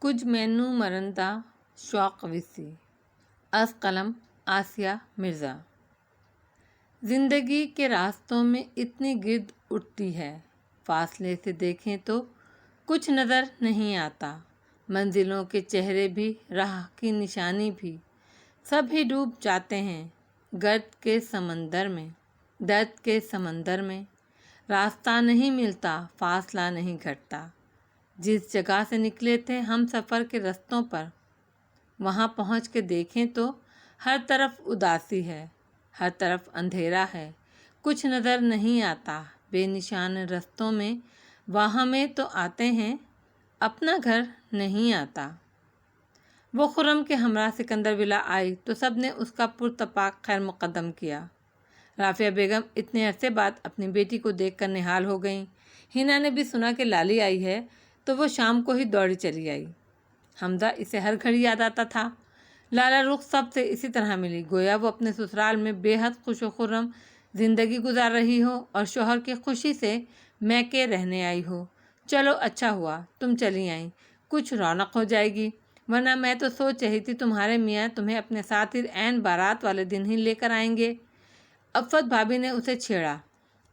کچھ مینو مرندا شوق وسی از قلم آسیہ مرزا۔ زندگی کے راستوں میں اتنی گرد اٹھتی ہے، فاصلے سے دیکھیں تو کچھ نظر نہیں آتا، منزلوں کے چہرے بھی، راہ کی نشانی بھی، سب ہی ڈوب جاتے ہیں گرد کے سمندر میں، درد کے سمندر میں۔ راستہ نہیں ملتا، فاصلہ نہیں گھٹتا، جس جگہ سے نکلے تھے ہم سفر کے رستوں پر، وہاں پہنچ کے دیکھیں تو ہر طرف اداسی ہے، ہر طرف اندھیرا ہے، کچھ نظر نہیں آتا، بے نشان رستوں میں وہاں میں تو آتے ہیں، اپنا گھر نہیں آتا۔ وہ خرم کے ہمراہ سکندر ولا آئی تو سب نے اس کا پرتپاک خیر مقدم کیا۔ رافعہ بیگم اتنے عرصے بعد اپنی بیٹی کو دیکھ کر نہال ہو گئیں۔ ہینا نے بھی سنا کہ لالی آئی ہے تو وہ شام کو ہی دوڑی چلی آئی۔ حمزہ اسے ہر گھڑی یاد آتا تھا۔ لالا رخ سب سے اسی طرح ملی، گویا وہ اپنے سسرال میں بے حد خوش و خرم زندگی گزار رہی ہو اور شوہر کی خوشی سے میکے رہنے آئی ہو۔ چلو اچھا ہوا تم چلی آئیں، کچھ رونق ہو جائے گی، ورنہ میں تو سوچ رہی تھی تمہارے میاں تمہیں اپنے ساتھ عین بارات والے دن ہی لے کر آئیں گے۔ عفت بھابی نے اسے چھیڑا۔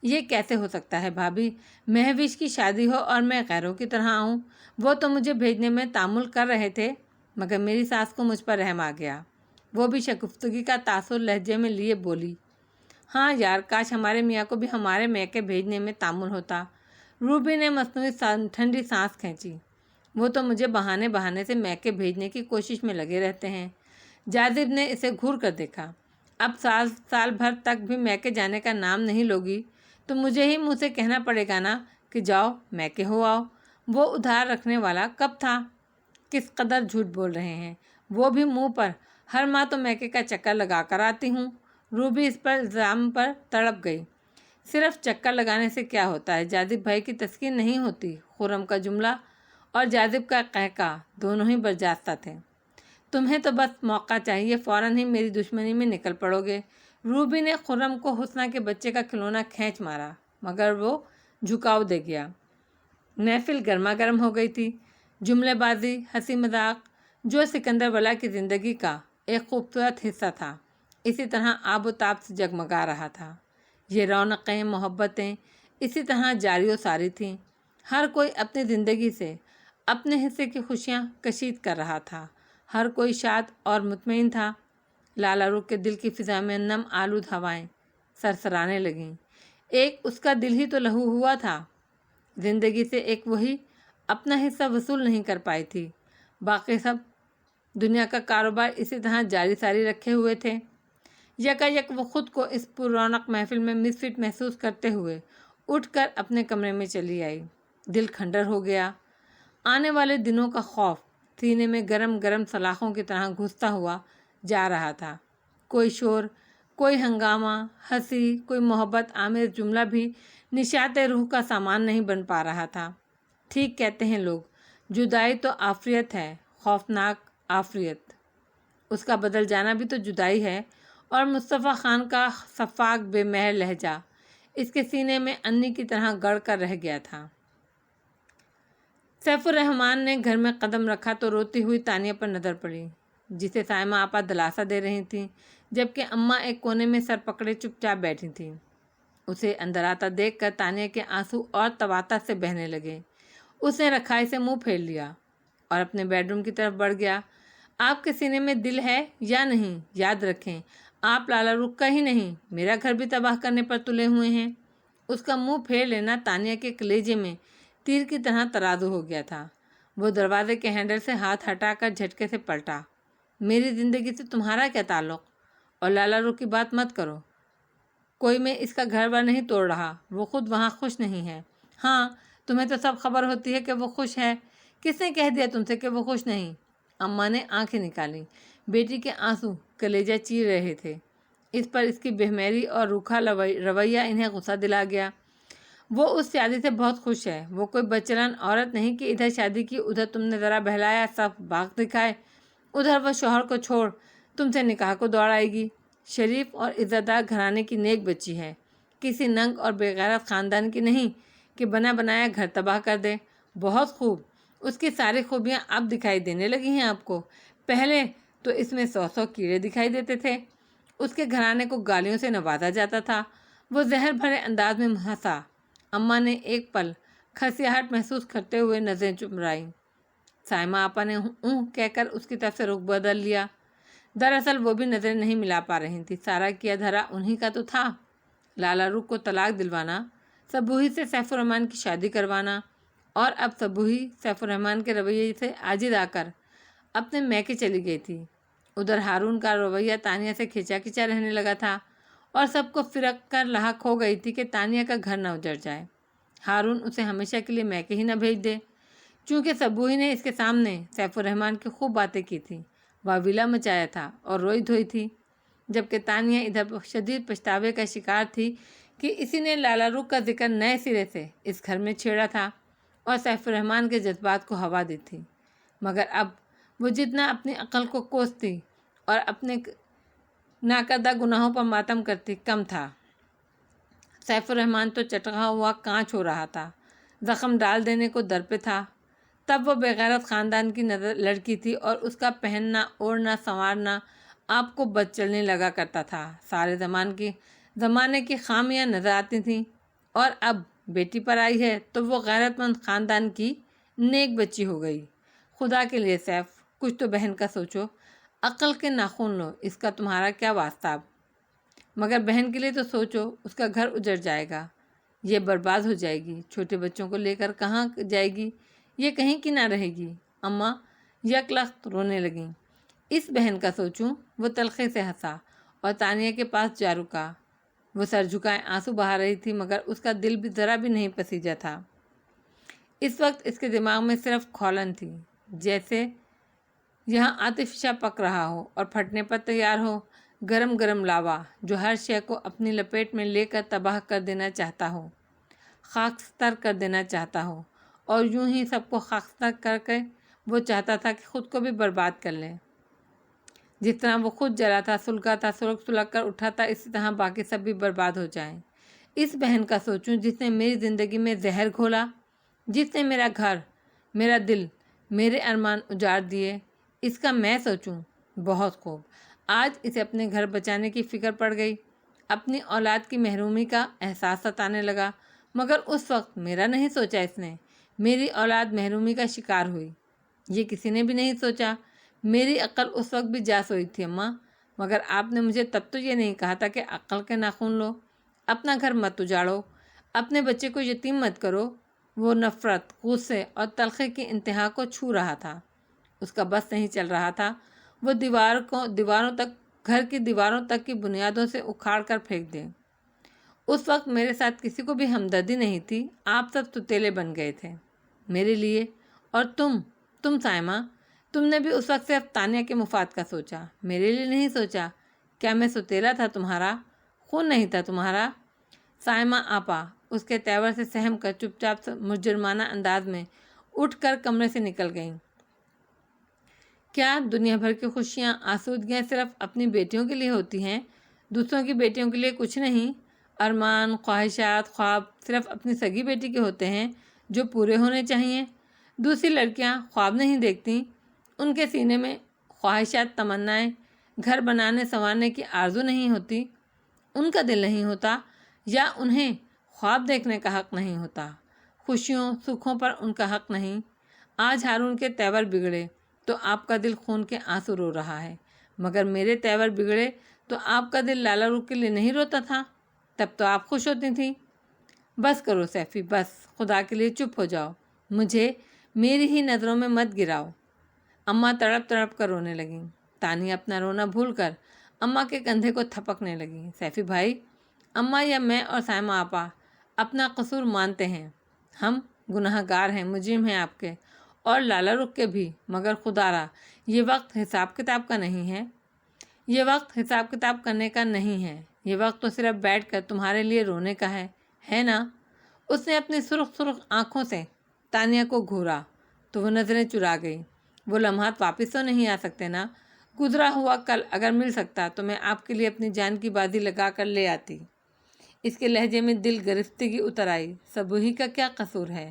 یہ کیسے ہو سکتا ہے بھابی، مہوش کی شادی ہو اور میں غیروں کی طرح آؤں؟ وہ تو مجھے بھیجنے میں تامل کر رہے تھے، مگر میری ساس کو مجھ پر رحم آ گیا، وہ بھی شگفتگی کا تاثر لہجے میں لیے بولی، ہاں یار کاش ہمارے میاں کو بھی ہمارے میکے بھیجنے میں تامل ہوتا۔ روبی نے مصنوعی ٹھنڈی سانس کھینچی، وہ تو مجھے بہانے سے میکے بھیجنے کی کوشش میں لگے رہتے ہیں۔ جاذب نے اسے گھور کر دیکھا، اب سال بھر تک بھی میکے جانے کا نام نہیں لوگی تو مجھے ہی منہ سے کہنا پڑے گا نا کہ جاؤ میکے ہو آؤ۔ وہ ادھار رکھنے والا کب تھا؟ کس قدر جھوٹ بول رہے ہیں، وہ بھی منہ پر، ہر ماہ تو میکے کا چکر لگا کر آتی ہوں۔ روبی اس پر الزام پر تڑپ گئی، صرف چکر لگانے سے کیا ہوتا ہے، جاذب بھائی کی تسکین نہیں ہوتی؟ خرم کا جملہ اور جاذب کا قہقہ دونوں ہی برجستہ تھے۔ تمہیں تو بس موقع چاہیے، فوراً ہی میری دشمنی میں نکل پڑو گے۔ روبی نے خرم کو حسنہ کے بچے کا کھلونا کھینچ مارا، مگر وہ جھکاؤ دے گیا۔ محفل گرما گرم ہو گئی تھی، جملے بازی، ہنسی مذاق، جو سکندر ولا کی زندگی کا ایک خوبصورت حصہ تھا، اسی طرح آب و تاب سے جگمگا رہا تھا۔ یہ رونقیں، محبتیں اسی طرح جاری و ساری تھیں، ہر کوئی اپنی زندگی سے اپنے حصے کی خوشیاں کشید کر رہا تھا، ہر کوئی شاد اور مطمئن تھا۔ لالا رخ کے دل کی فضا میں نم آلود ہوائیں سرسرانے لگیں، ایک اس کا دل ہی تو لہو ہوا تھا، زندگی سے ایک وہی اپنا حصہ وصول نہیں کر پائی تھی، باقی سب دنیا کا کاروبار اسی طرح جاری ساری رکھے ہوئے تھے۔ یکایک وہ خود کو اس پر رونق محفل میں مس فٹ محسوس کرتے ہوئے اٹھ کر اپنے کمرے میں چلی آئی، دل کھنڈر ہو گیا، آنے والے دنوں کا خوف سینے میں گرم گرم سلاخوں کی طرح گھستا ہوا جا رہا تھا۔ کوئی شور، کوئی ہنگامہ، ہنسی، کوئی محبت آمیز جملہ بھی نشاط روح کا سامان نہیں بن پا رہا تھا۔ ٹھیک کہتے ہیں لوگ، جدائی تو آفریت ہے، خوفناک آفریت، اس کا بدل جانا بھی تو جدائی ہے۔ اور مصطفیٰ خان کا شفاق بے مہر لہجہ اس کے سینے میں انی کی طرح گڑ کر رہ گیا تھا۔ سیف الرحمن نے گھر میں قدم رکھا تو روتی ہوئی تانیہ پر نظر پڑی، جسے سائمہ آپا دلاسا دے رہی تھیں، جبکہ اماں ایک کونے میں سر پکڑے چپ چاپ بیٹھی تھیں۔ اسے اندر آتا دیکھ کر تانیہ کے آنسو اور تواتر سے بہنے لگے۔ اس نے رکھائی سے منہ پھیر لیا اور اپنے بیڈ روم کی طرف بڑھ گیا۔ آپ کے سینے میں دل ہے یا نہیں؟ یاد رکھیں آپ لالا رخ کا ہی نہیں، میرا گھر بھی تباہ کرنے پر تلے ہوئے ہیں۔ اس کا منہ پھیر لینا تانیہ کے کلیجے میں تیر کی طرح ترازو ہو گیا تھا۔ وہ دروازے کے ہینڈل سے ہاتھ ہٹا کر جھٹکے سے پلٹا، میری زندگی سے تمہارا کیا تعلق؟ اور لالا رخ کی بات مت کرو، کوئی میں اس کا گھر بار نہیں توڑ رہا، وہ خود وہاں خوش نہیں ہے۔ ہاں تمہیں تو سب خبر ہوتی ہے کہ وہ خوش ہے، کس نے کہہ دیا تم سے کہ وہ خوش نہیں؟ اماں نے آنکھیں نکالی، بیٹی کے آنسو کلیجہ چیر رہے تھے، اس پر اس کی بہمیری اور روکھا رویہ انہیں غصہ دلا گیا۔ وہ اس شادی سے بہت خوش ہے، وہ کوئی بچلن عورت نہیں کہ ادھر شادی کی، ادھر تم نے ذرا بہلایا سب باغ دکھائے، ادھر وہ شوہر کو چھوڑ تم سے نکاح کو دوڑ آئے گی۔ شریف اور عزت دار گھرانے کی نیک بچی ہے، کسی ننگ اور بے غیرت خاندان کی نہیں کہ بنا بنایا گھر تباہ کر دے۔ بہت خوب، اس کی ساری خوبیاں اب دکھائی دینے لگی ہیں آپ کو؟ پہلے تو اس میں 100 کیڑے دکھائی دیتے تھے۔ اس کے گھرانے کو گالیوں سے نوازا جاتا تھا۔ وہ زہر بھرے انداز میں ہنسا۔ اماں نے ایک پل کھسیاہٹ محسوس کرتے ہوئے نظریں چمرائیں۔ سائمہ آپا نے اونہ کہہ کر اس کی طرف سے رخ بدل لیا۔ دراصل وہ بھی نظریں نہیں ملا پا رہی تھی۔ سارا کیا دھرا انہی کا تو تھا۔ لالا رخ کو طلاق دلوانا، صبوحی سے سیف الرحمن کی شادی کروانا، اور اب صبوحی سیف الرحمن کے رویے سے عاجز آ کر اپنے میکے چلی گئی تھی۔ ادھر ہارون کا رویہ تانیہ سے کھینچا کھینچا رہنے لگا تھا اور سب کو فرق کر لاحق ہو گئی تھی کہ تانیہ کا گھر نہ اجڑ جائے، ہارون اسے ہمیشہ کے لیے میکے ہی نہ بھیج دے۔ چونکہ صبوحی نے اس کے سامنے سیف الرحمن کی خوب باتیں کی تھیں، واویلا مچایا تھا اور روئی دھوئی تھی، جبکہ تانیہ ادھر شدید پچھتاوے کا شکار تھی کہ اسی نے لالا رخ کا ذکر نئے سرے سے اس گھر میں چھیڑا تھا اور سیف الرحمن کے جذبات کو ہوا دی تھی۔ مگر اب وہ جتنا اپنی عقل کو کوستی اور اپنے ناکردہ گناہوں پر ماتم کرتی کم تھا۔ سیف الرحمن تو چٹکا ہوا کانچ ہو رہا تھا، زخم ڈال دینے کو در پہ تھا۔ تب وہ بےغیرت خاندان کی لڑکی تھی اور اس کا پہننا اوڑھنا سنوارنا آپ کو بد چلنے لگا کرتا تھا۔ سارے زمانے کی خامیاں نظر آتی تھیں، اور اب بیٹی پر آئی ہے تو وہ غیرت مند خاندان کی نیک بچی ہو گئی۔ خدا کے لیے سیف، کچھ تو بہن کا سوچو، عقل کے ناخن لو، اس کا تمہارا کیا واسطہ اب؟ مگر بہن کے لیے تو سوچو، اس کا گھر اجڑ جائے گا، یہ برباد ہو جائے گی، چھوٹے بچوں کو لے کر کہاں جائے گی، یہ کہیں کی نہ رہے گی۔ اماں یک لخت رونے لگیں۔ اس بہن کا سوچوں، وہ تلخی سے ہنسا اور تانیہ کے پاس جا رکا۔ وہ سر جھکائے آنسو بہا رہی تھی، مگر اس کا دل بھی ذرا بھی نہیں پسیجا تھا۔ اس وقت اس کے دماغ میں صرف کھولن تھی، جیسے یہاں آتش پک رہا ہو اور پھٹنے پر تیار ہو، گرم گرم لاوا جو ہر شے کو اپنی لپیٹ میں لے کر تباہ کر دینا چاہتا ہو، خاکستر کر دینا چاہتا ہو، اور یوں ہی سب کو خاکستر کر کے وہ چاہتا تھا کہ خود کو بھی برباد کر لے۔ جس طرح وہ خود جلا تھا، سلگا تھا، سلگ کر اٹھا تھا، اسی طرح باقی سب بھی برباد ہو جائیں۔ اس بہن کا سوچوں جس نے میری زندگی میں زہر گھولا، جس نے میرا گھر، میرا دل، میرے ارمان اجاڑ دیے، اس کا میں سوچوں۔ بہت خوب۔ آج اسے اپنے گھر بچانے کی فکر پڑ گئی، اپنی اولاد کی محرومی کا احساس ستانے لگا، مگر اس وقت میرا نہیں سوچا اس نے۔ میری اولاد محرومی کا شکار ہوئی، یہ کسی نے بھی نہیں سوچا۔ میری عقل اس وقت بھی جا سوئی تھی اماں، مگر آپ نے مجھے تب تو یہ نہیں کہا تھا کہ عقل کے ناخن لو، اپنا گھر مت اجاڑو، اپنے بچے کو یتیم مت کرو۔ وہ نفرت، غصے اور تلخی کی انتہا کو چھو رہا تھا۔ اس کا بس نہیں چل رہا تھا۔ وہ گھر کی دیواروں تک کی بنیادوں سے اکھاڑ کر پھینک دے۔ اس وقت میرے ساتھ کسی کو بھی ہمدردی نہیں تھی، آپ سب ستیلے بن گئے تھے میرے لیے۔ اور تم سائمہ، تم نے بھی اس وقت صرف تانیہ کے مفاد کا سوچا، میرے لیے نہیں سوچا۔ کیا میں ستیلا تھا تمہارا؟ خون نہیں تھا تمہارا؟ سائمہ آپا اس کے تیور سے سہم کر چپ چاپ مجرمانہ انداز میں اٹھ کر کمرے سے نکل گئیں۔ کیا دنیا بھر کی خوشیاں، آسودگیاں صرف اپنی بیٹیوں کے لیے ہوتی ہیں، دوسروں کی بیٹیوں کے لیے کچھ نہیں؟ ارمان، خواہشات، خواب صرف اپنی سگی بیٹی کے ہوتے ہیں جو پورے ہونے چاہیے۔ دوسری لڑکیاں خواب نہیں دیکھتی، ان کے سینے میں خواہشات، تمنائیں، گھر بنانے سنوارنے کی آرزو نہیں ہوتی، ان کا دل نہیں ہوتا، یا انہیں خواب دیکھنے کا حق نہیں ہوتا، خوشیوں سکھوں پر ان کا حق نہیں۔ آج ہارون کے تیور بگڑے تو آپ کا دل خون کے آنسو رو رہا ہے، مگر میرے تیور بگڑے تو آپ کا دل لالا رخ کے لیے نہیں روتا تھا، تب تو آپ خوش ہوتی تھیں۔ بس کرو سیفی، بس، خدا کے لیے چپ ہو جاؤ، مجھے میری ہی نظروں میں مت گراؤ۔ اماں تڑپ تڑپ کر رونے لگیں۔ تانیہ اپنا رونا بھول کر اماں کے کندھے کو تھپکنے لگیں۔ سیفی بھائی، اماں یا میں اور سائمہ آپا اپنا قصور مانتے ہیں، ہم گناہ گار ہیں، مجرم ہیں آپ کے اور لالا رخ کے بھی، مگر خدا را یہ وقت حساب کتاب کا نہیں ہے، یہ وقت حساب کتاب کرنے کا نہیں ہے، یہ وقت تو صرف بیٹھ کر تمہارے لیے رونے کا ہے نا؟ اس نے اپنی سرخ سرخ آنکھوں سے تانیہ کو گھورا تو وہ نظریں چرا گئی۔ وہ لمحات واپس تو نہیں آ سکتے نا؟ گزرا ہوا کل اگر مل سکتا تو میں آپ کے لیے اپنی جان کی بازی لگا کر لے آتی۔ اس کے لہجے میں دل گرفتگی اتر آئی۔ صبوحی کا کیا قصور ہے؟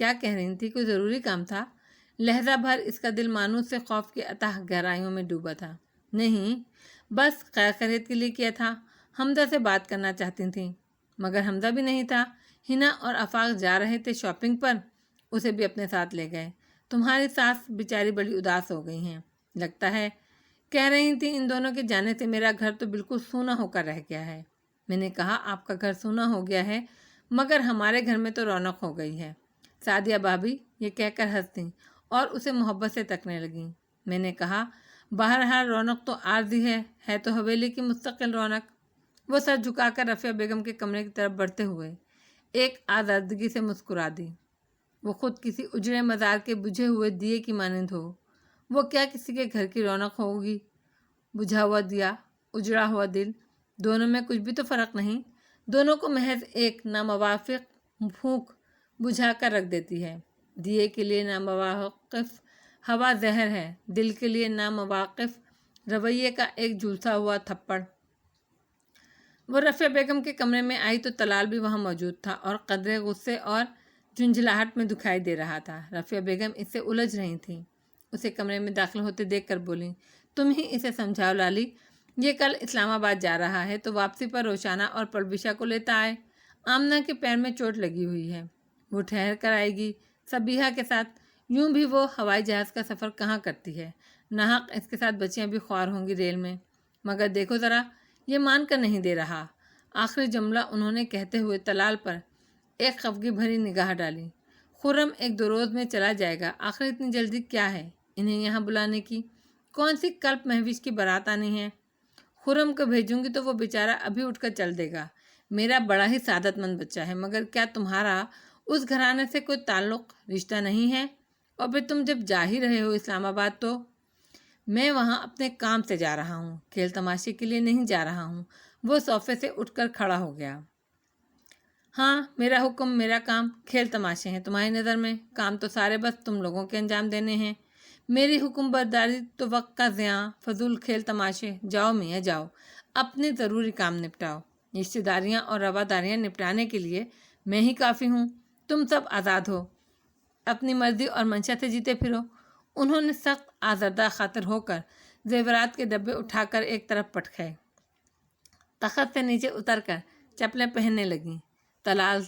کیا کہہ رہی تھی؟ کوئی ضروری کام تھا؟ لہجہ بھر اس کا دل مانوس سے خوف کی اتاہ گہرائیوں میں ڈوبا تھا۔ نہیں، بس خیر خیریت کے لیے کیا تھا۔ حمزہ سے بات کرنا چاہتی تھیں، مگر حمزہ بھی نہیں تھا۔ ہنا اور آفاق جا رہے تھے شاپنگ پر، اسے بھی اپنے ساتھ لے گئے۔ تمہاری ساس بیچاری بڑی اداس ہو گئی ہیں لگتا ہے، کہہ رہی تھیں ان دونوں کے جانے سے میرا گھر تو بالکل سونا ہو کر رہ گیا ہے۔ میں نے کہا آپ کا گھر سونا ہو گیا ہے، مگر ہمارے گھر میں تو رونق ہو گئی ہے۔ سعدیہ بھابھی یہ کہہ کر ہنس دیں اور اسے محبت سے تکنے لگیں۔ میں نے کہا بہرحال رونق تو عارضی ہے تو حویلی کی مستقل رونق۔ وہ سر جھکا کر رفیہ بیگم کے کمرے کی طرف بڑھتے ہوئے ایک آزردگی سے مسکرا دی۔ وہ خود کسی اجڑے مزار کے بجھے ہوئے دیے کی مانند ہو۔ وہ کیا کسی کے گھر کی رونق ہوگی؟ بجھا ہوا دیا، اجڑا ہوا دل، دونوں میں کچھ بھی تو فرق نہیں۔ دونوں کو محض ایک ناموافق پھونک بجھا کر رکھ دیتی ہے۔ دیے کے لیے نامواقف ہوا زہر ہے، دل کے لیے نامواقف رویے کا ایک جھلسا ہوا تھپڑ۔ وہ رفیہ بیگم کے کمرے میں آئی تو طلال بھی وہاں موجود تھا اور قدرے غصے اور جھنجھلاہٹ میں دکھائی دے رہا تھا۔ رفیہ بیگم اس سے الجھ رہی تھیں۔ اسے کمرے میں داخل ہوتے دیکھ کر بولیں، تم ہی اسے سمجھاؤ لالی، یہ کل اسلام آباد جا رہا ہے تو واپسی پر روشانہ اور پرویشا کو لیتا آئے۔ آمنہ کے پیر میں چوٹ لگی ہوئی ہے، وہ ٹھہر کر آئے گی صبیحہ کے ساتھ۔ یوں بھی وہ ہوائی جہاز کا سفر کہاں کرتی ہے، ناحق اس کے ساتھ بچیاں بھی خوار ہوں گی ریل میں۔ مگر دیکھو ذرا، یہ مان کر نہیں دے رہا۔ آخری جملہ انہوں نے کہتے ہوئے طلال پر ایک خفگی بھری نگاہ ڈالی۔ خرم ایک دو روز میں چلا جائے گا، آخر اتنی جلدی کیا ہے انہیں یہاں بلانے کی؟ کون سی کلپ مہوش کی بارات آنی ہے؟ خرم کو بھیجوں گی تو وہ بیچارہ ابھی اٹھ کر چل دے گا۔ میرا بڑا ہی سعادت مند بچہ ہے، مگر کیا تمہارا اس گھرانے سے کوئی تعلق رشتہ نہیں ہے؟ اور پھر تم جب جا ہی رہے ہو اسلام آباد تو میں وہاں اپنے کام سے جا رہا ہوں، کھیل تماشے کے لیے نہیں جا رہا ہوں۔ وہ صوفے سے اٹھ کر کھڑا ہو گیا۔ ہاں، میرا حکم میرا کام کھیل تماشے ہیں تمہاری نظر میں؟ کام تو سارے بس تم لوگوں کے انجام دینے ہیں۔ میری حکم برداری تو وقت کا ضیاع، فضول کھیل تماشے۔ جاؤ میاں جاؤ، اپنے ضروری کام نپٹاؤ۔ رشتہ داریاں اور رواداریاں نپٹانے کے لیے میں ہی کافی ہوں، تم سب آزاد ہو، اپنی مرضی اور منشا سے جیتے پھرو۔ انہوں نے سخت آزردہ خاطر ہو کر زیورات کے ڈبے اٹھا کر ایک طرف پٹکائے، تخت سے نیچے اتر کر چپلیں پہننے لگیں۔ طلال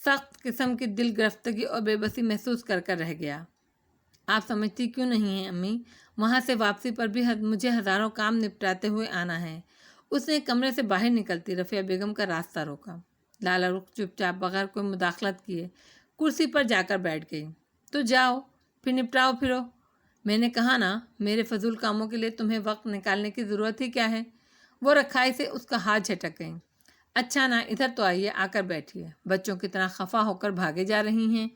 سخت قسم کی دل گرفتگی اور بے بسی محسوس کر کر رہ گیا۔ آپ سمجھتی کیوں نہیں ہیں امی، وہاں سے واپسی پر بھی مجھے ہزاروں کام نپٹاتے ہوئے آنا ہے۔ اس نے کمرے سے باہر نکلتی رفیہ بیگم کا راستہ روکا۔ لالا رخ چپ چاپ بغیر کوئی مداخلت کیے کرسی پر جا کر بیٹھ گئی۔ تو جاؤ پھر نپٹاؤ پھرو۔ میں نے کہا نا، میرے فضول کاموں کے لیے تمہیں وقت نکالنے کی ضرورت ہی کیا ہے؟ وہ رکھائی سے اس کا ہاتھ جھٹک گئی۔ اچھا نا، ادھر تو آئیے، آ کر بیٹھیے، بچوں کی طرح خفا ہو کر بھاگے جا رہی ہیں۔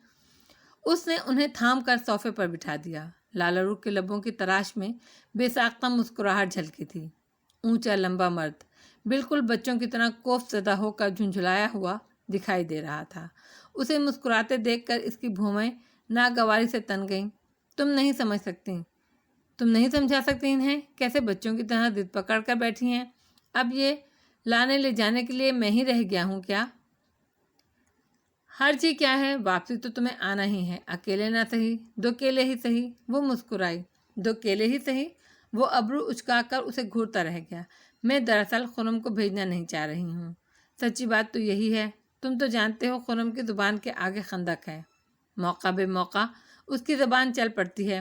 اس نے انہیں تھام کر صوفے پر بٹھا دیا۔ لالا رخ کے لبوں کی تراش میں بے ساختہ مسکراہٹ جھلکی تھی۔ اونچا لمبا مرد بالکل بچوں کی طرح کوف زدہ ہو کر جھنجھلایا ہوا دکھائی دے رہا تھا۔ اسے مسکراتے دیکھ کر اس کی بھومیں ناگواری سے تن گئیں۔ تم نہیں سمجھ سکتی، تم نہیں سمجھا سکتی انہیں، کیسے بچوں کی طرح ضد پکڑ کر بیٹھی ہیں۔ اب یہ لانے لے جانے کے لیے میں ہی رہ گیا ہوں کیا؟ ہر چیز کیا ہے، واپسی تو تمہیں آنا ہی ہے، اکیلے نہ صحیح، دو کیلے ہی صحیح۔ وہ مسکرائی۔ دو کیلے ہی صحیح؟ وہ ابرو اچکا کر اسے گھورتا رہ گیا۔ میں دراصل خرم کو بھیجنا نہیں چاہ رہی ہوں، سچی بات تو یہی ہے۔ تم تو جانتے ہو خرم کی زبان کے آگے خندق ہے، موقع بے موقع اس کی زبان چل پڑتی ہے،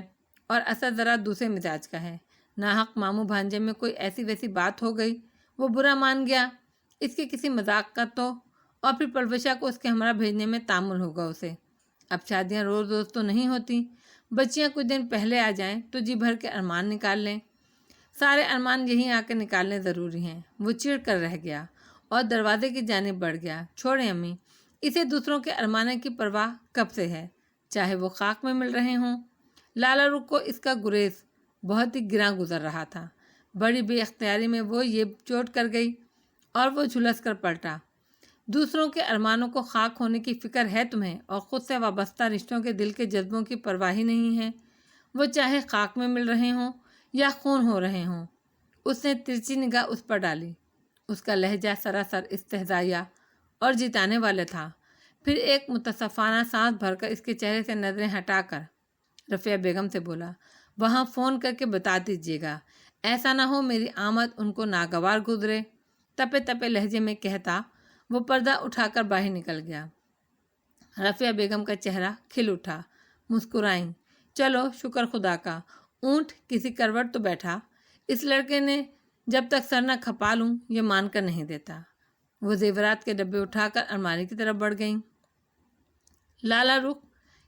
اور اثر ذرا دوسرے مزاج کا ہے۔ ناحق ماموں بھانجے میں کوئی ایسی ویسی بات ہو گئی، وہ برا مان گیا، اس کے کسی مذاق کا تو، اور پھر پرویشا کو اس کے ہمراہ بھیجنے میں تامل ہوگا اسے۔ اب شادیاں روز روز تو نہیں ہوتی، بچیاں کچھ دن پہلے آ جائیں تو جی بھر کے ارمان نکال لیں۔ سارے ارمان یہیں آ کے نکالنے ضروری ہیں۔ وہ چڑ کر رہ گیا اور دروازے کی جانب بڑھ گیا۔ چھوڑیں امی، اسے دوسروں کے ارمانوں کی پرواہ کب سے ہے، چاہے وہ خاک میں مل رہے ہوں۔ لالا رخ کو اس کا گریز بہت ہی گراں گزر رہا تھا۔ بڑی بے اختیاری میں وہ یہ چوٹ کر گئی اور وہ جھلس کر پلٹا۔ دوسروں کے ارمانوں کو خاک ہونے کی فکر ہے تمہیں، اور خود سے وابستہ رشتوں کے دل کے جذبوں کی پرواہ ہی نہیں ہے، وہ چاہے خاک میں مل رہے ہوں یا خون ہو رہے ہوں۔ اس نے ترچی نگاہ اس پر ڈالی۔ اس کا لہجہ سراسر استہزائیہ اور جتانے والا تھا۔ پھر ایک متصفانہ سانس بھر کر اس کے چہرے سے نظریں ہٹا کر رفیہ بیگم سے بولا، وہاں فون کر کے بتا دیجیے گا، ایسا نہ ہو میری آمد ان کو ناگوار گزرے۔ تپے تپے لہجے میں کہتا وہ پردہ اٹھا کر باہر نکل گیا۔ رفیہ بیگم کا چہرہ کھل اٹھا، مسکرائیں، چلو شکر خدا کا، اونٹ کسی کروٹ تو بیٹھا، اس لڑکے نے جب تک سر نہ کھپا لوں یہ مان کر نہیں دیتا۔ وہ زیورات کے ڈبے اٹھا کر الماری کی طرف بڑھ گئیں۔ لالا رخ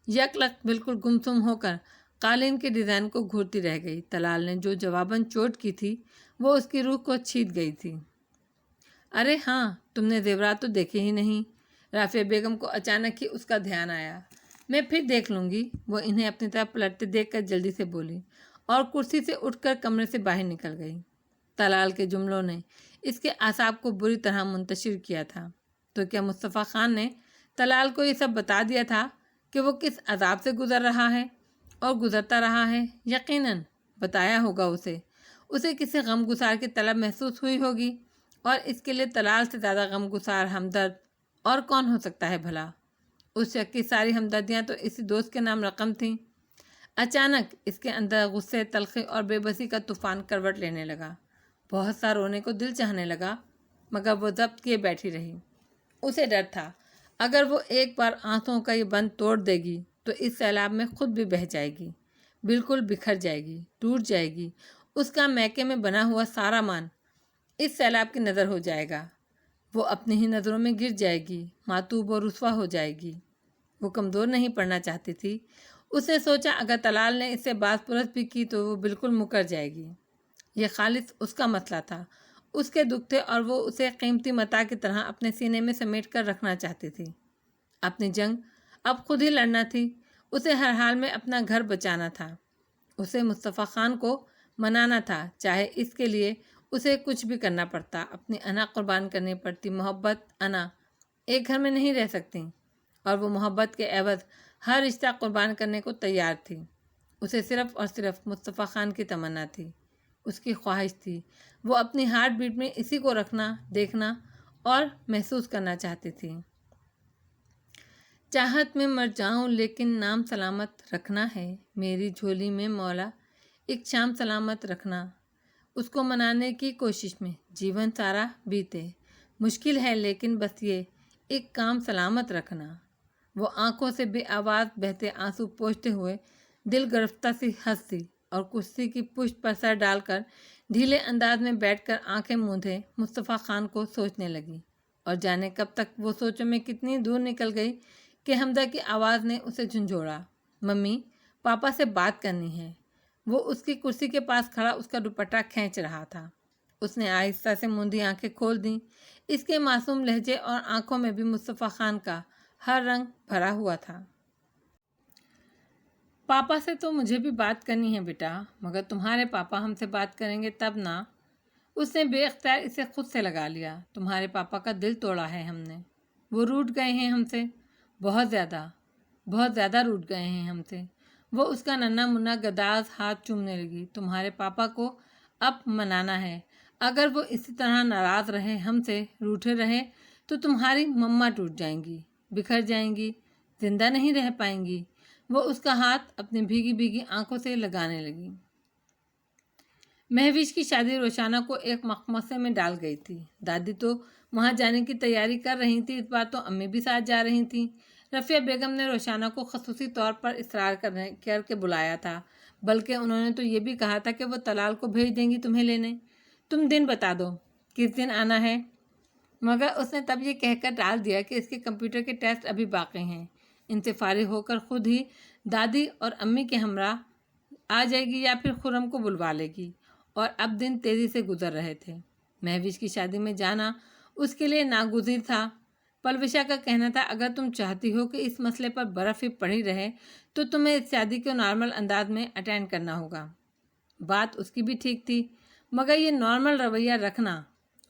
یک لخت بالکل گمسم ہو کر قالین کے ڈیزائن کو گھورتی رہ گئی۔ طلال نے جو جواباً چوٹ کی تھی وہ اس کی روح کو چھید گئی تھی۔ ارے ہاں، تم نے زیورات تو دیکھے ہی نہیں۔ رافعہ بیگم کو اچانک ہی اس کا دھیان آیا۔ میں پھر دیکھ لوں گی، وہ انہیں اپنی طرف پلٹتے دیکھ کر جلدی سے بولی اور کرسی سے اٹھ کر کمرے سے باہر نکل گئی۔ طلال کے جملوں نے اس کے اعصاب کو بری طرح منتشر کیا تھا۔ تو کیا مصطفیٰ خان نے طلال کو یہ سب بتا دیا تھا کہ وہ کس عذاب سے گزر رہا ہے اور گزرتا رہا ہے؟ یقیناً بتایا ہوگا اسے کسی غم گسار کی طلب محسوس ہوئی ہوگی، اور اس کے لیے طلال سے زیادہ غم گسار ہمدرد اور کون ہو سکتا ہے بھلا؟ اس شخص کی ساری ہمدردیاں تو اسی دوست کے نام رقم تھیں۔ اچانک اس کے اندر غصے، تلخی اور بے بسی کا طوفان کروٹ لینے لگا۔ بہت سا رونے کو دل چاہنے لگا، مگر وہ ضبط کیے بیٹھی رہی۔ اسے ڈر تھا اگر وہ ایک بار آنسوؤں کا یہ بند توڑ دے گی تو اس سیلاب میں خود بھی بہہ جائے گی، بالکل بکھر جائے گی، ٹوٹ جائے گی۔ اس کا میکے میں بنا ہوا سارا مان اس سیلاب کی نظر ہو جائے گا، وہ اپنی ہی نظروں میں گر جائے گی، معتوب و رسوا ہو جائے گی۔ وہ کمزور نہیں پڑنا چاہتی تھی۔ اس نے سوچا اگر طلال نے اس سے باز پرس بھی کی تو وہ بالکل مکر جائے گی۔ یہ خالص اس کا مسئلہ تھا، اس کے دکھ تھے اور وہ اسے قیمتی متاع کی طرح اپنے سینے میں سمیٹ کر رکھنا چاہتی تھی۔ اپنی جنگ اب خود ہی لڑنا تھی، اسے ہر حال میں اپنا گھر بچانا تھا۔ اسے مصطفیٰ خان کو منانا تھا، چاہے اس کے لیے اسے کچھ بھی کرنا پڑتا، اپنی انا قربان کرنی پڑتی۔ محبت انا ایک گھر میں نہیں رہ سکتی، اور وہ محبت کے عوض ہر رشتہ قربان کرنے کو تیار تھی۔ اسے صرف اور صرف مصطفیٰ خان کی تمنا تھی، اس کی خواہش تھی۔ وہ اپنی ہارٹ بیٹ میں اسی کو رکھنا، دیکھنا اور محسوس کرنا چاہتی تھی۔ چاہت میں مر جاؤں لیکن نام سلامت رکھنا ہے، میری جھولی میں مولا ایک شام سلامت رکھنا۔ اس کو منانے کی کوشش میں جیون سارا بیتے، مشکل ہے لیکن بس یہ ایک کام سلامت رکھنا۔ وہ آنکھوں سے بے آواز بہتے آنسو پوچھتے ہوئے دل گرفتہ سی ہنسی اور کرسی کی پشت پر سر ڈال کر ڈھیلے انداز میں بیٹھ کر آنکھیں موندھے مصطفیٰ خان کو سوچنے لگی، اور جانے کب تک وہ سوچوں میں کتنی دور نکل گئی کہ حمدہ کی آواز نے اسے جھنجھوڑا، ممی پاپا سے بات کرنی ہے۔ وہ اس کی کرسی کے پاس کھڑا اس کا دوپٹہ کھینچ رہا تھا۔ اس نے آہستہ سے موندی آنکھیں کھول دیں۔ اس کے معصوم لہجے اور آنکھوں میں بھی مصطفیٰ خان کا ہر رنگ بھرا ہوا تھا۔ پاپا سے تو مجھے بھی بات کرنی ہے بیٹا، مگر تمہارے پاپا ہم سے بات کریں گے تب نا۔ اس نے بے اختیار اسے خود سے لگا لیا۔ تمہارے پاپا کا دل توڑا ہے ہم نے، وہ روٹھ گئے ہیں ہم سے، بہت زیادہ روٹھ گئے ہیں ہم سے۔ وہ اس کا ننھا منا گداز ہاتھ چومنے لگی۔ تمہارے پاپا کو اب منانا ہے، اگر وہ اسی طرح ناراض رہے، ہم سے روٹھے رہے تو تمہاری مما ٹوٹ جائیں گی، بکھر جائیں گی، زندہ نہیں رہ پائیں گی۔ وہ اس کا ہاتھ اپنی بھیگی بھیگی آنکھوں سے لگانے لگی۔ مہوش کی شادی روشانہ کو ایک مخمصے میں ڈال گئی تھی۔ دادی تو وہاں جانے کی تیاری کر رہی تھی، اس بار تو امی بھی ساتھ جا رہی تھیں۔ رفیہ بیگم نے روشانہ کو خصوصی طور پر اصرار کر کے بلایا تھا، بلکہ انہوں نے تو یہ بھی کہا تھا کہ وہ طلال کو بھیج دیں گی تمہیں لینے، تم دن بتا دو کس دن آنا ہے۔ مگر اس نے تب یہ کہہ کر ڈال دیا کہ اس کے کمپیوٹر کے ٹیسٹ ابھی باقی ہیں، ان سے فارغ ہو کر خود ہی دادی اور امی کے ہمراہ آ جائے گی یا پھر خرم کو بلوا لے گی۔ اور اب دن تیزی سے گزر رہے تھے۔ مہوش کی شادی میں جانا اس کے لیے ناگزیر تھا۔ پلوشا کا کہنا تھا اگر تم چاہتی ہو کہ اس مسئلے پر برف ہی پڑی رہے تو تمہیں اس شادی کو نارمل انداز میں اٹینڈ کرنا ہوگا۔ بات اس کی بھی ٹھیک تھی، مگر یہ نارمل رویہ رکھنا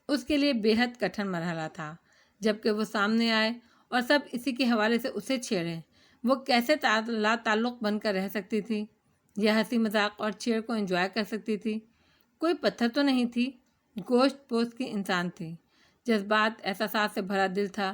اس کے لیے بے حد کٹھن مرحلہ تھا۔ جبکہ وہ سامنے آئے اور سب اسی کے حوالے سے اسے چھیڑیں، وہ کیسے لا تعلق بن کر رہ سکتی تھی، یا ہنسی مذاق اور چھیڑ کو انجوائے کر سکتی تھی؟ کوئی پتھر تو نہیں تھی، گوشت پوست کی انسان تھی، جذبات احساسات سے بھرا دل تھا،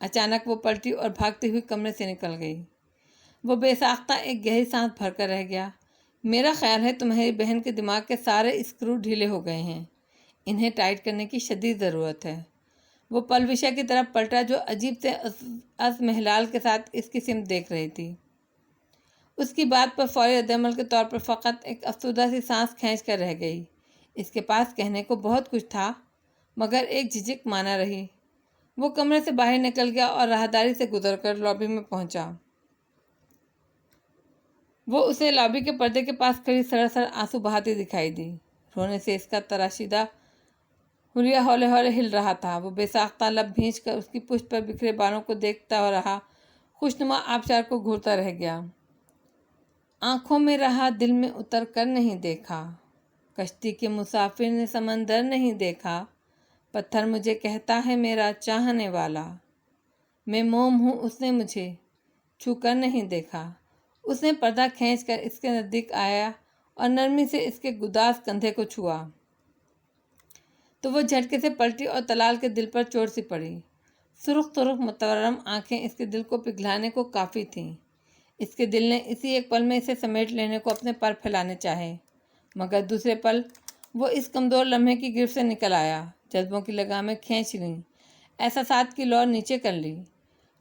اچانک وہ پلٹی اور بھاگتے ہوئے کمرے سے نکل گئی۔ وہ بے ساختہ ایک گہری سانس بھر کر رہ گیا۔ میرا خیال ہے تمہاری بہن کے دماغ کے سارے اسکرو ڈھیلے ہو گئے ہیں، انہیں ٹائٹ کرنے کی شدید ضرورت ہے۔ وہ پلوشا کی طرف پلٹا جو عجیب سے ازمہلال کے ساتھ اس کی سمت دیکھ رہی تھی۔ اس کی بات پر فوری ردعمل کے طور پر فقط ایک افسردہ سی سانس کھینچ کر رہ گئی۔ اس کے پاس کہنے کو بہت کچھ تھا مگر ایک جھجک مانا رہی۔ وہ کمرے سے باہر نکل گیا اور راہداری سے گزر کر لابی میں پہنچا۔ وہ اسے لابی کے پردے کے پاس کھڑی سراسر آنسو بہاتی دکھائی دی۔ رونے سے اس کا تراشیدہ حلیہ ہولے ہولے ہل رہا تھا۔ وہ بے ساختہ لب بھینچ کر اس کی پشت پر بکھرے بالوں کو دیکھتا رہا، خوشنما آبشار کو گھورتا رہ گیا۔ آنکھوں میں رہا دل میں اتر کر نہیں دیکھا، کشتی کے مسافر نے سمندر نہیں دیکھا، پتھر مجھے کہتا ہے میرا چاہنے والا، میں موم ہوں اس نے مجھے چھو کر نہیں دیکھا۔ اس نے پردہ کھینچ کر اس کے نزدیک آیا اور نرمی سے اس کے گداز کندھے کو چھوا تو وہ جھٹکے سے پلٹی اور طلال کے دل پر چوٹ سی پڑی۔ سرخ سرخ متورم آنکھیں اس کے دل کو پگھلانے کو کافی تھیں۔ اس کے دل نے اسی ایک پل میں اسے سمیٹ لینے کو اپنے پر پھیلانے چاہے، مگر دوسرے پل وہ اس کمزور لمحے کی گرفت سے نکل آیا۔ جذبوں کی لگامیں کھینچ لیں، احساسات کی لو نیچے کر لی۔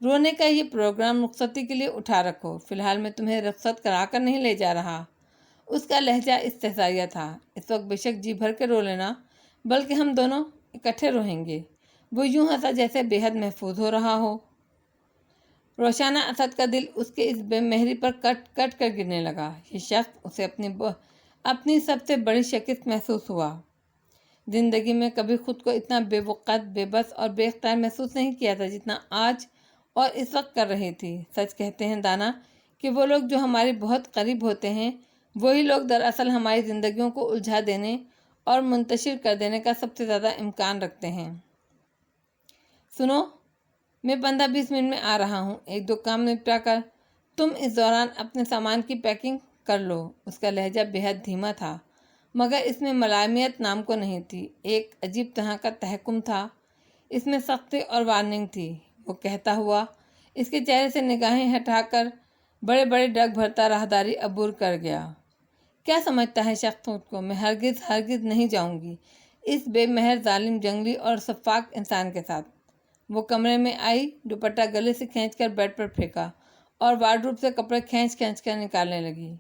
رونے کا یہ پروگرام رخصتی کے لیے اٹھا رکھو، فی الحال میں تمہیں رخصت کرا کر نہیں لے جا رہا۔ اس کا لہجہ استحضائیہ تھا۔ اس وقت بے شک جی بھر کے رو لینا، بلکہ ہم دونوں اکٹھے روئیں گے۔ وہ یوں ہنسا جیسے بے حد محفوظ ہو رہا ہو۔ روشانہ اسد کا دل اس کے اس بے مہری پر کٹ کٹ کر گرنے لگا۔ یہ شخص اسے اپنی سب سے بڑی شکست محسوس ہوا۔ زندگی میں کبھی خود کو اتنا بے وقت، بے بس اور بے اختیار محسوس نہیں کیا تھا جتنا آج اور اس وقت کر رہی تھی۔ سچ کہتے ہیں دانا کہ وہ لوگ جو ہمارے بہت قریب ہوتے ہیں وہی لوگ دراصل ہماری زندگیوں کو الجھا دینے اور منتشر کر دینے کا سب سے زیادہ امکان رکھتے ہیں۔ سنو، میں 15-20 منٹ میں آ رہا ہوں، ایک دو کام نپٹا کر تم اس دوران اپنے سامان کی پیکنگ کر لو۔ اس کا لہجہ بے حد دھیما تھا مگر اس میں ملائمیت نام کو نہیں تھی، ایک عجیب طرح کا تحکم تھا، اس میں سختی اور وارننگ تھی۔ وہ کہتا ہوا اس کے چہرے سے نگاہیں ہٹا کر بڑے بڑے ڈگ بھرتا راہداری عبور کر گیا۔ کیا سمجھتا ہے شخص خود کو؟ میں ہرگز ہرگز نہیں جاؤں گی اس بے مہر ظالم جنگلی اور سفاک انسان کے ساتھ۔ وہ کمرے میں آئی، دوپٹہ گلے سے کھینچ کر بیڈ پر پھینکا اور وارڈروب سے کپڑے کھینچ کر نکالنے لگی۔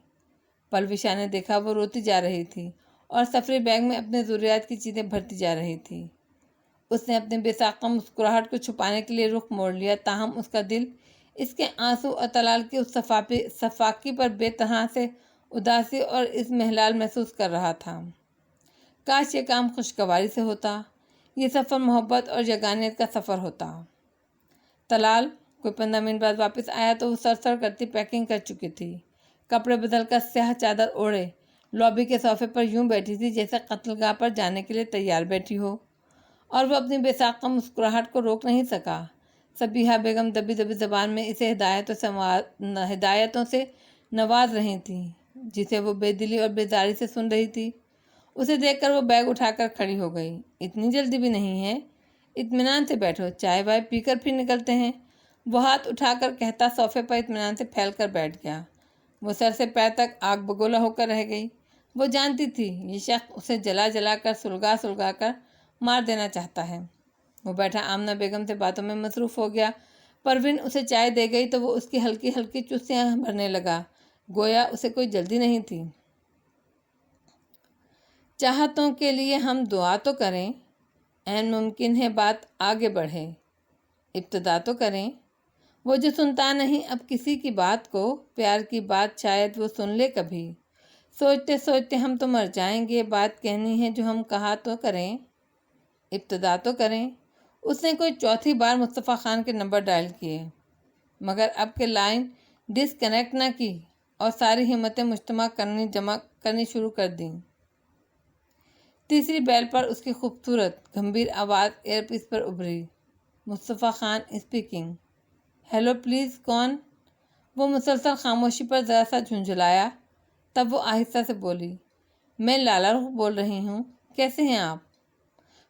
پلوشا نے دیکھا وہ روتی جا رہی تھی اور سفری بیگ میں اپنے ضروریات کی چیزیں بھرتی جا رہی تھی۔ اس نے اپنے بے ساختہ مسکراہٹ کو چھپانے کے لیے رخ موڑ لیا، تاہم اس کا دل اس کے آنسو اور طلال کی اس صفاقی پر بے طرح سے اداسی اور اضمحلال محسوس کر رہا تھا۔ کاش یہ کام خوشگواری سے ہوتا، یہ سفر محبت اور یگانیت کا سفر ہوتا۔ طلال کوئی 15 منٹ بعد واپس آیا تو وہ سر کرتی پیکنگ کر چکی تھی۔ کپڑے بدل کر سیاہ چادر اوڑھے لابی کے صوفے پر یوں بیٹھی تھی جیسے قتل گاہ پر جانے کے لیے تیار بیٹھی ہو، اور وہ اپنی بے ساختہ مسکراہٹ کو روک نہیں سکا۔ صبیحہ بیگم دبی دبی زبان میں اسے ہدایتوں سے نواز رہی تھی جسے وہ بے دلی اور بیزاری سے سن رہی تھی۔ اسے دیکھ کر وہ بیگ اٹھا کر کھڑی ہو گئی۔ اتنی جلدی بھی نہیں ہے، اطمینان سے بیٹھو، چائے وائے پی کر پھر نکلتے ہیں۔ وہ ہاتھ اٹھا کر کہتا صوفے پر اطمینان سے پھیل کر بیٹھ گیا۔ وہ سر سے پیر تک آگ بگولا ہو کر رہ گئی۔ وہ جانتی تھی یہ شخص اسے جلا جلا کر سلگا کر مار دینا چاہتا ہے۔ وہ بیٹھا آمنہ بیگم سے باتوں میں مصروف ہو گیا۔ پروین اسے چائے دے گئی تو وہ اس کی ہلکی ہلکی چسیاں بھرنے لگا، گویا اسے کوئی جلدی نہیں تھی۔ چاہتوں کے لیے ہم دعا تو کریں، عین ممکن ہے بات آگے بڑھے، ابتدا تو کریں۔ وہ جو سنتا نہیں اب کسی کی بات کو، پیار کی بات شاید وہ سن لے کبھی، سوچتے سوچتے ہم تو مر جائیں گے، بات کہنی ہے جو ہم کہا تو کریں، ابتدا تو کریں۔ اس نے کوئی چوتھی بار مصطفیٰ خان کے نمبر ڈائل کیے مگر اب کے لائن ڈسکنیکٹ نہ کی اور ساری ہمتیں مجتمع کرنی شروع کر دیں۔ تیسری بیل پر اس کی خوبصورت گھمبیر آواز ایئر پیس پر ابھری، Mustafa Khan speaking. Hello please, کون؟ وہ مسلسل خاموشی پر ذرا سا جھنجھلایا، تب وہ آہستہ سے بولی، میں لالا رخ بول رہی ہوں، کیسے ہیں آپ؟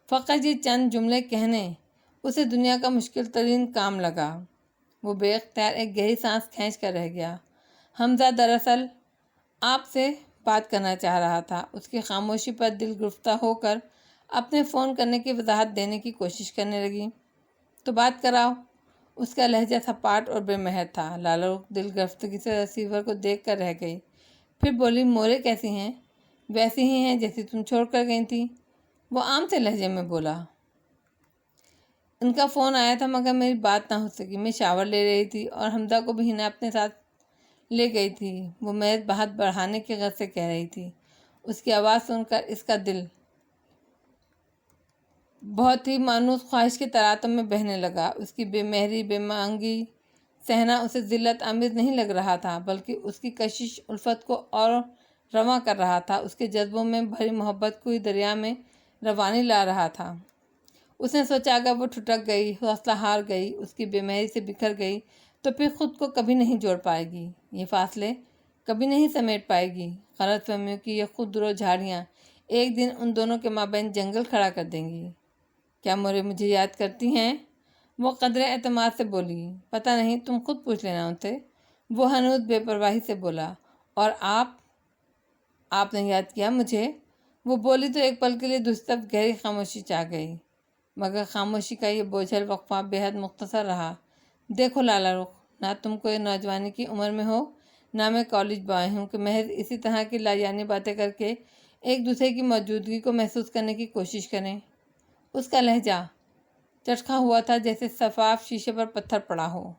فقط یہ چند جملے کہنے اسے دنیا کا مشکل ترین کام لگا۔ وہ بے اختیار ایک گہری سانس کھینچ کر رہ گیا۔ حمزہ دراصل آپ سے بات کرنا چاہ رہا تھا۔ اس کی خاموشی پر دل گرفتہ ہو کر اپنے فون کرنے کی وضاحت دینے کی کوشش کرنے لگی۔ تو بات کراؤ۔ اس کا لہجہ سپاٹ اور بے مہر تھا۔ لالہ رخ دل گرفتگی سے ریسیور کو دیکھ کر رہ گئی، پھر بولی، مورے کیسی ہیں؟ ویسی ہی ہیں جیسی تم چھوڑ کر گئی تھی، وہ عام سے لہجے میں بولا۔ ان کا فون آیا تھا مگر میری بات نہ ہو سکی۔ میں شاور لے رہی تھی اور حمزہ کو بھی ہنا اپنے ساتھ لے گئی تھی۔ وہ محض بات بڑھانے کی غرض سے کہہ رہی تھی۔ اس کی آواز سن کر اس کا دل بہت ہی مانوس خواہش کے تلاطم میں بہنے لگا۔ اس کی بے مہری، بے معنی سہنا اسے ذلت آمیز نہیں لگ رہا تھا، بلکہ اس کی کشش الفت کو اور رواں کر رہا تھا، اس کے جذبوں میں بھری محبت کوئی دریا میں روانی لا رہا تھا۔ اس نے سوچا اگر وہ ٹھٹک گئی، حوصلہ ہار گئی، اس کی بے مہری سے بکھر گئی تو پھر خود کو کبھی نہیں جوڑ پائے گی، یہ فاصلے کبھی نہیں سمیٹ پائے گی۔ غلط فہمیوں کی یہ خودرو جھاڑیاں ایک دن ان دونوں کے مابین جنگل کھڑا کر دیں گی۔ کیا مورے مجھے یاد کرتی ہیں؟ وہ قدرے اعتماد سے بولی۔ پتہ نہیں، تم خود پوچھ لینا ان سے، وہ ہنوز بے پرواہی سے بولا۔ اور آپ نے یاد کیا مجھے؟ وہ بولی تو ایک پل کے لیے دوسری طرف گہری خاموشی چھا گئی، مگر خاموشی کا یہ بوجھل وقفہ بے حد مختصر رہا۔ دیکھو لالہ رخ، نہ تم کوئی نوجوانی کی عمر میں ہو، نہ میں کالج بوائے ہوں کہ محض اسی طرح کی لاجانی باتیں کر کے ایک دوسرے کی موجودگی کو محسوس کرنے کی کوشش کریں۔ اس کا لہجہ چٹخا ہوا تھا جیسے شفاف شیشے پر پتھر پڑا ہو۔